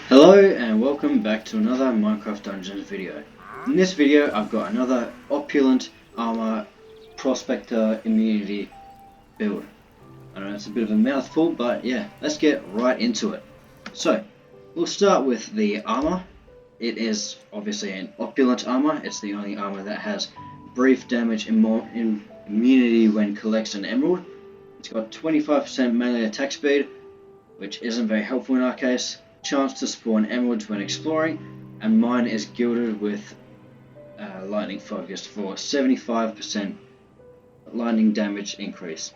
Hello and welcome back to another Minecraft Dungeons video. In this video I've got another Opulent Armor Prospector immunity build. I know it's a bit of a mouthful, but yeah, let's get right into it. So, we'll start with the armor. It is obviously an Opulent Armor. It's the only armor that has brief damage immunity when collects an emerald. It's got 25% melee attack speed, which isn't very helpful in our case. Chance to spawn emeralds when exploring, and mine is gilded with lightning focus for 75% lightning damage increase.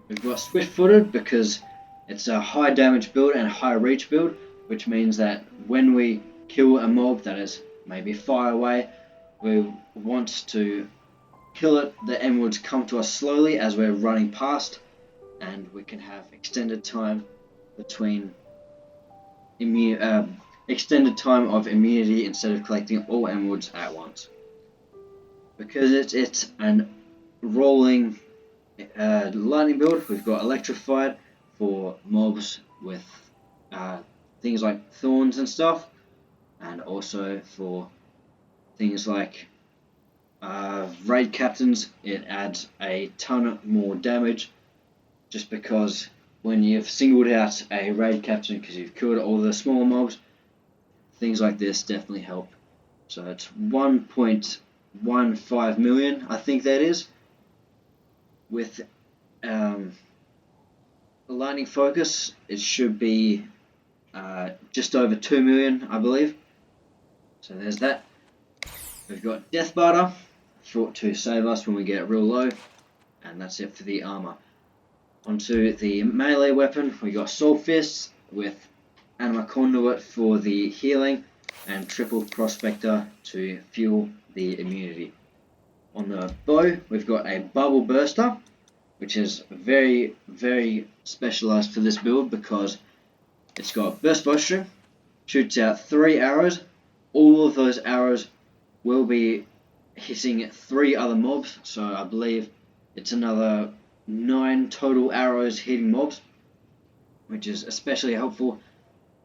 We've got swift footed because it's a high damage build and high reach build, which means that when we kill a mob that is maybe far away, we want to kill it. The emeralds come to us slowly as we're running past, and we can have extended time of immunity instead of collecting all emeralds at once. Because it's an rolling lightning build, we've got Electrified for mobs with things like thorns and stuff, and also for things like raid captains. It adds a ton more damage, just because when you've singled out a raid captain because you've killed all the smaller mobs, things like this definitely help. So it's 1.15 million, I think that is. With lightning focus, it should be just over 2 million, I believe. So there's that. We've got Death Barter to save us when we get real low, and that's it for the armor. Onto the melee weapon, we got Soul Fists with Anima Conduit for the healing and triple Prospector to fuel the immunity. On the bow, we've got a Bubble Burster, which is very, very specialized for this build because it's got burst bowstring, shoots out 3 arrows. All of those arrows will be hitting 3 other mobs, so I believe it's another 9 total arrows hitting mobs, which is especially helpful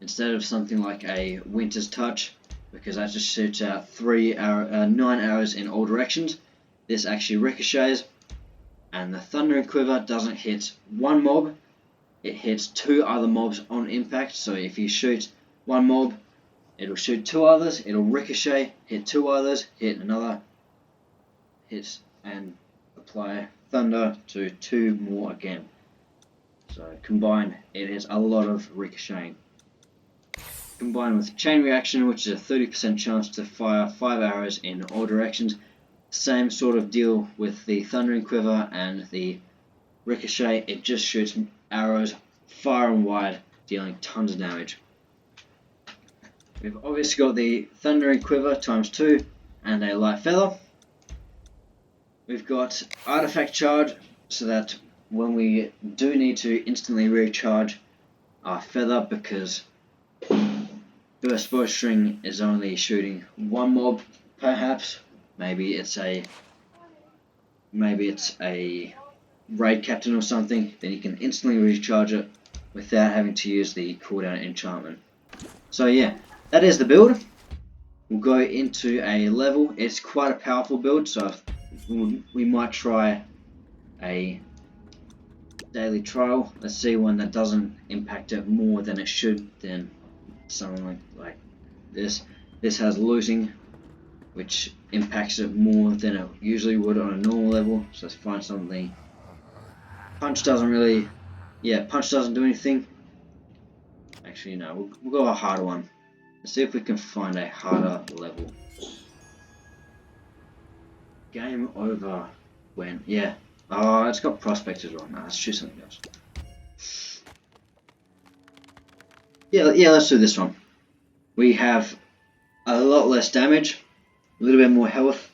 instead of something like a Winter's Touch, because that just shoots out 9 arrows in all directions. This actually ricochets, and the Thundering Quiver doesn't hit one mob, it hits 2 other mobs on impact. So if you shoot one mob, it'll shoot 2 others, it'll ricochet, hit 2 others, hit another, hit, and apply thunder to 2 more again. So combined, it is a lot of ricocheting. Combined with chain reaction, which is a 30% chance to fire 5 arrows in all directions. Same sort of deal with the Thundering Quiver and the ricochet. It just shoots arrows far and wide, dealing tons of damage. We've obviously got the Thundering Quiver times 2 and a light feather. We've got Artifact Charge, so that when we do need to instantly recharge our feather, because burst bowstring is only shooting 1 mob perhaps, maybe it's a raid captain or something, then you can instantly recharge it without having to use the cooldown enchantment. So yeah, that is the build. We'll go into a level. It's quite a powerful build, so we might try a daily trial. Let's see one that doesn't impact it more than it should. Then something like this. This has looting, which impacts it more than it usually would on a normal level. So let's find something. Punch doesn't do anything. Actually, no, we'll go a harder one. Let's see if we can find a harder level. Game over when? Yeah. Oh, it's got Prospectors on. Nah, let's choose something else. Yeah, let's do this one. We have a lot less damage, a little bit more health,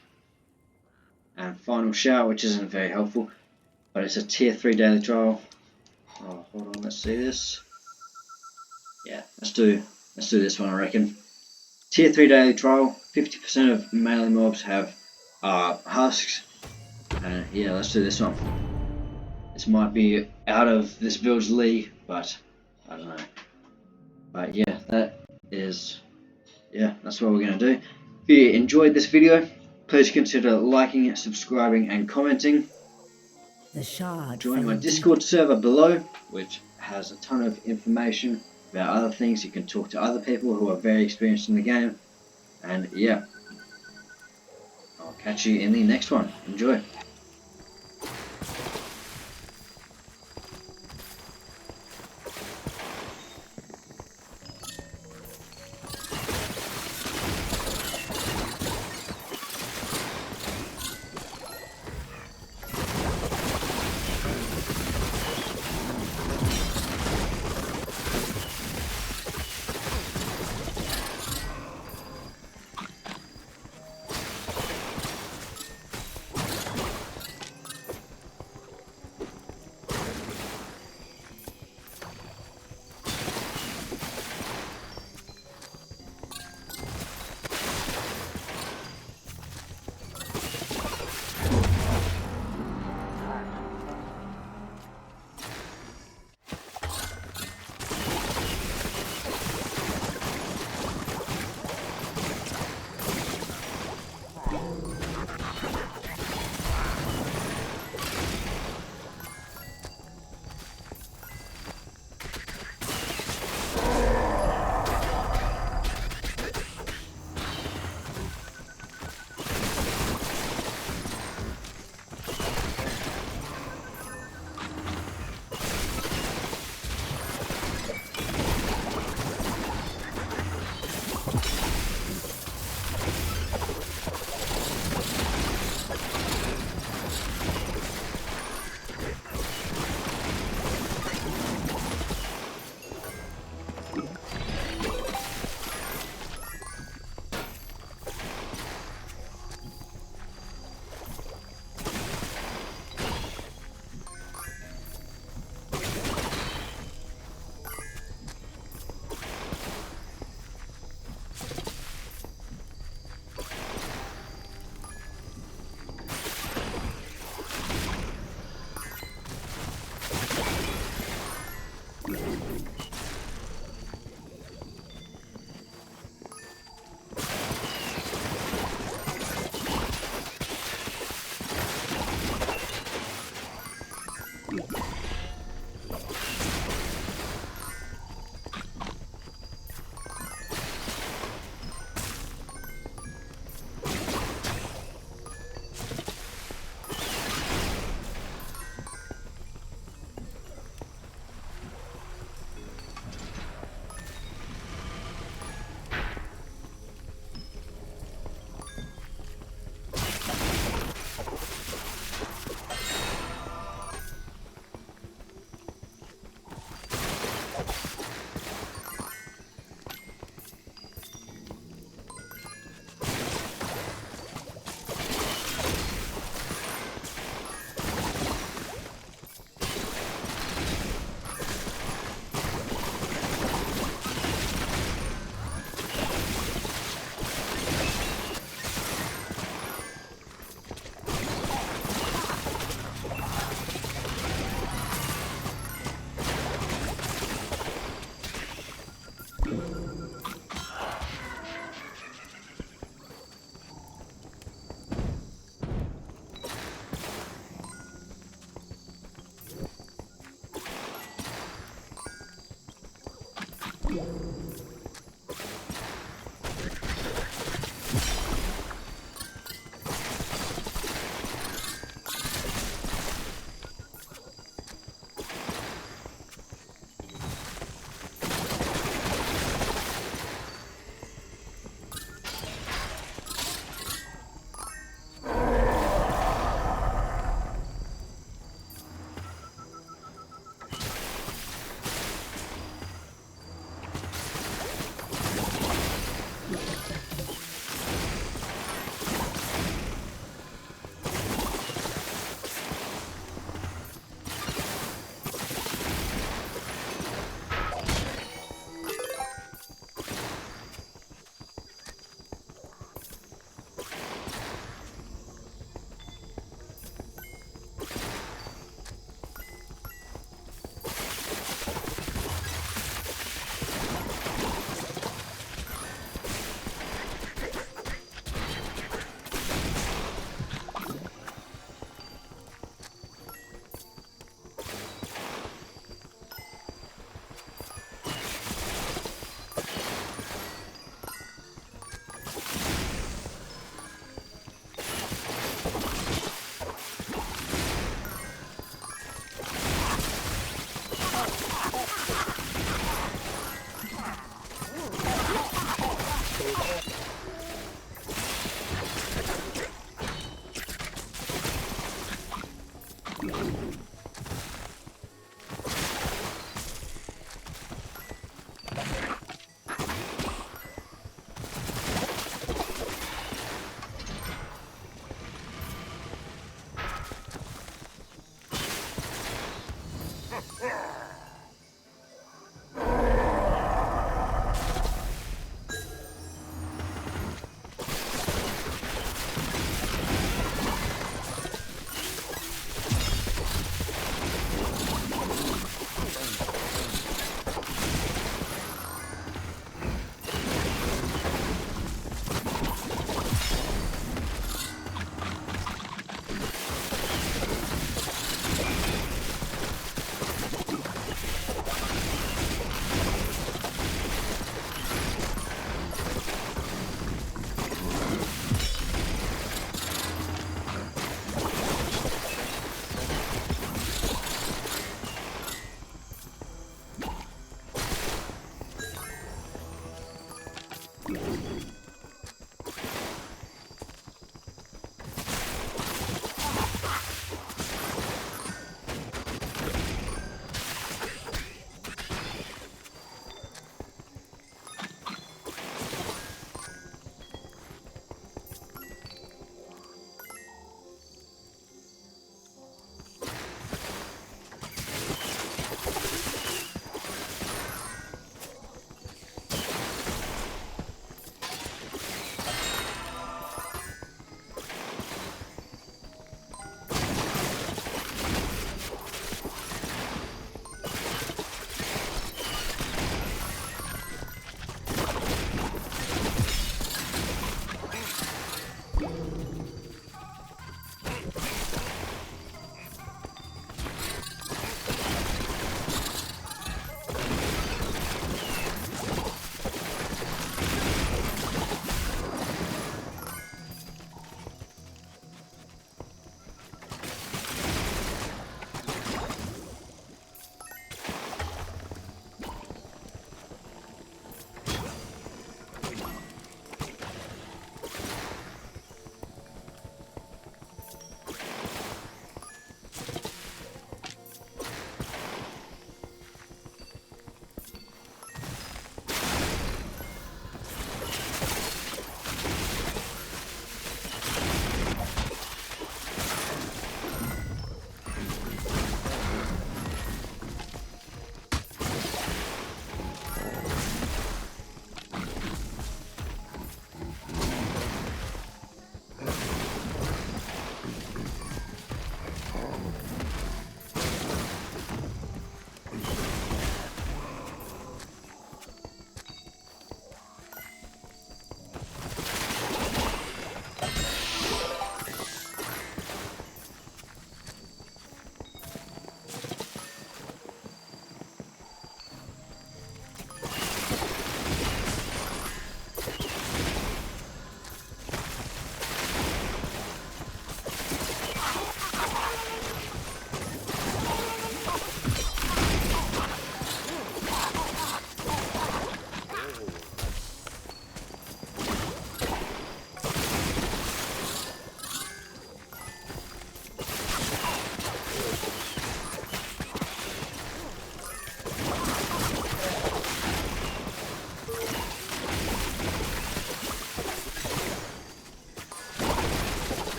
and Final Shout, which isn't very helpful, but it's a tier 3 daily trial. Oh, hold on, let's see this. Yeah, let's do this one, I reckon. Tier 3 daily trial. 50% of melee mobs have husks. And yeah, let's do this one. This might be out of this build's league, but I don't know. But yeah, that's what we're going to do. If you enjoyed this video, please consider liking, subscribing and commenting. The shard Join my fell Discord deep. server below, which has a ton of information about other things. You can talk to other people who are very experienced in the game. And yeah, I'll catch you in the next one. Enjoy.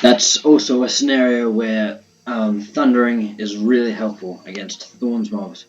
That's also a scenario where thundering is really helpful against thorns mobs.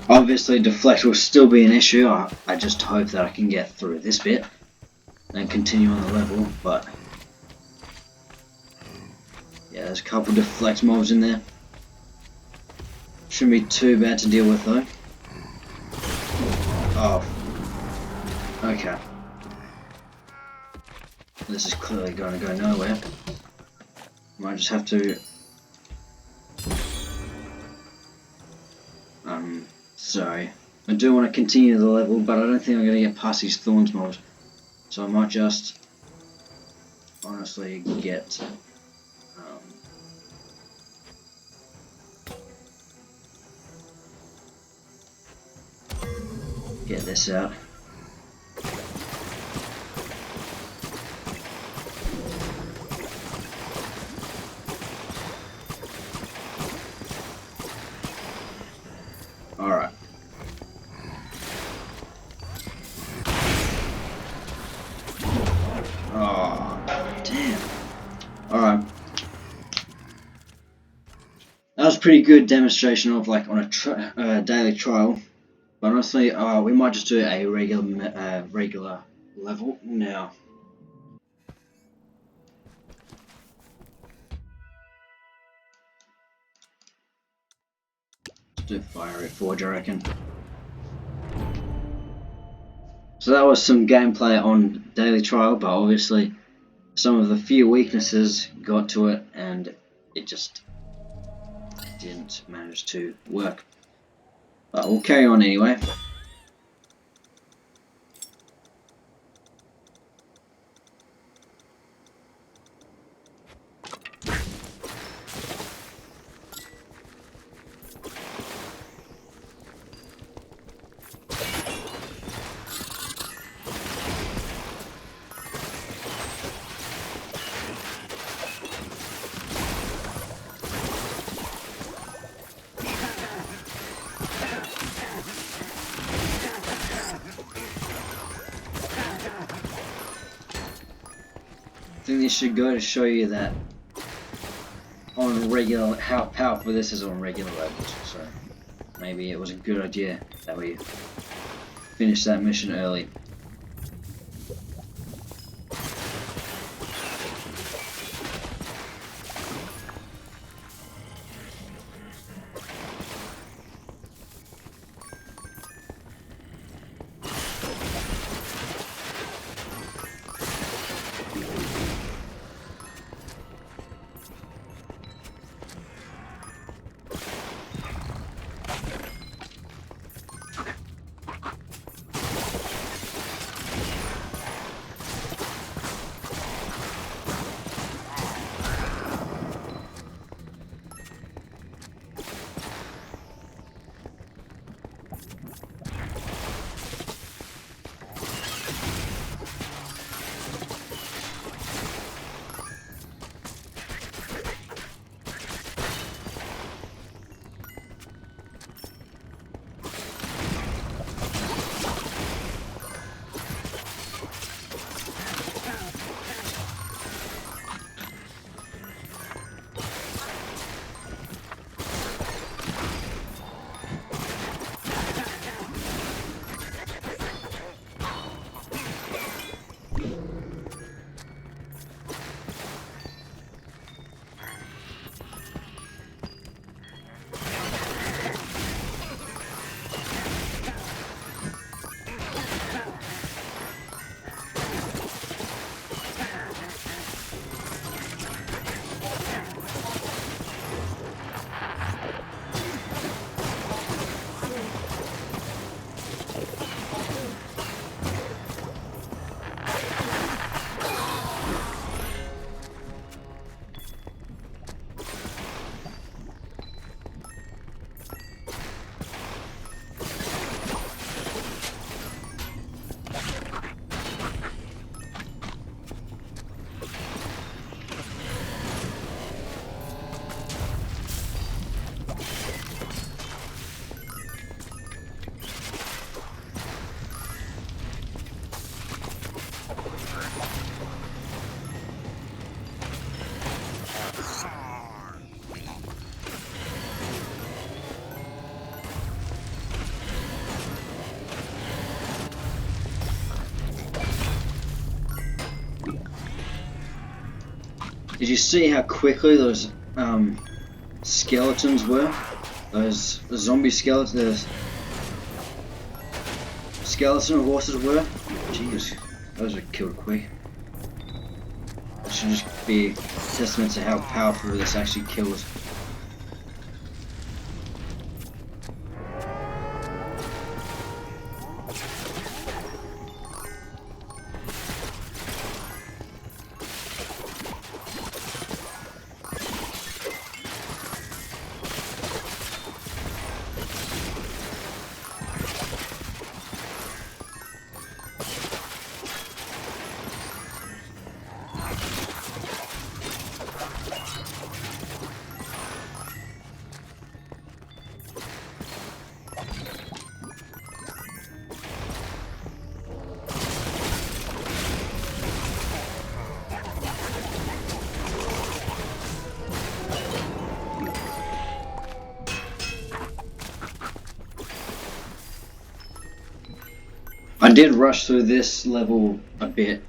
Obviously, deflect will still be an issue. I just hope that I can get through this bit and continue on the level, but yeah, there's a couple deflect mobs in there. Shouldn't be too bad to deal with though. Oh, okay. This is clearly going to go nowhere. Might just have to... sorry. I do want to continue the level, but I don't think I'm going to get past these thorns mobs. So I might just honestly get... get this out. Alright. Oh, damn. Alright. That was a pretty good demonstration of like on a daily trial. But honestly, we might just do a regular level now. do Fiery Forge, I reckon. So that was some gameplay on Daily Trial, but obviously some of the few weaknesses got to it and it just didn't manage to work. But we'll carry on anyway. I think this should go to show you that on regular, how powerful this is on regular levels. So maybe it was a good idea that we finished that mission early. Did you see how quickly those skeletons were? Those zombie skeletons, skeleton horses were? Jeez, those are killed quick. That should just be a testament to how powerful this actually kills. I did rush through this level a bit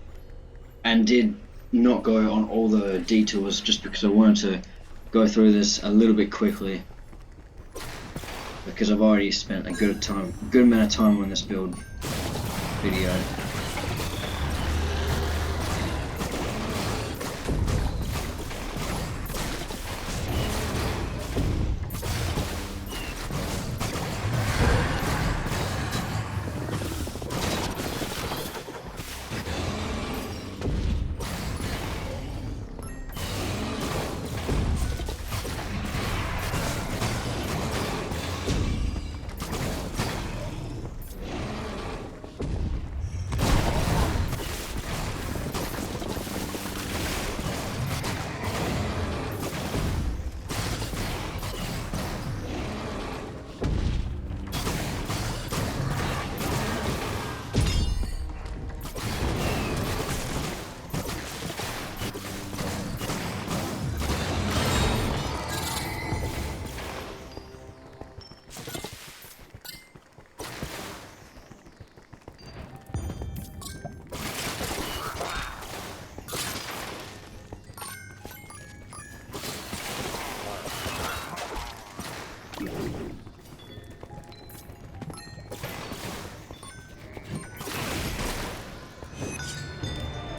and did not go on all the detours just because I wanted to go through this a little bit quickly, because I've already spent a good amount of time on this build video.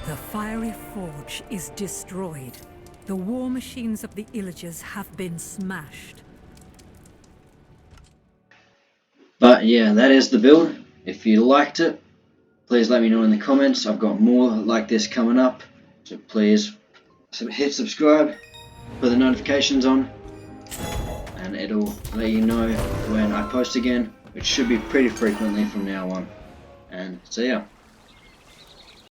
The fiery forge is destroyed. The war machines of the Illagers have been smashed. But yeah, that is the build. If you liked it, please let me know in the comments. I've got more like this coming up, so please hit subscribe, put the notifications on, and it'll let you know when I post again, which should be pretty frequently from now on. And see ya.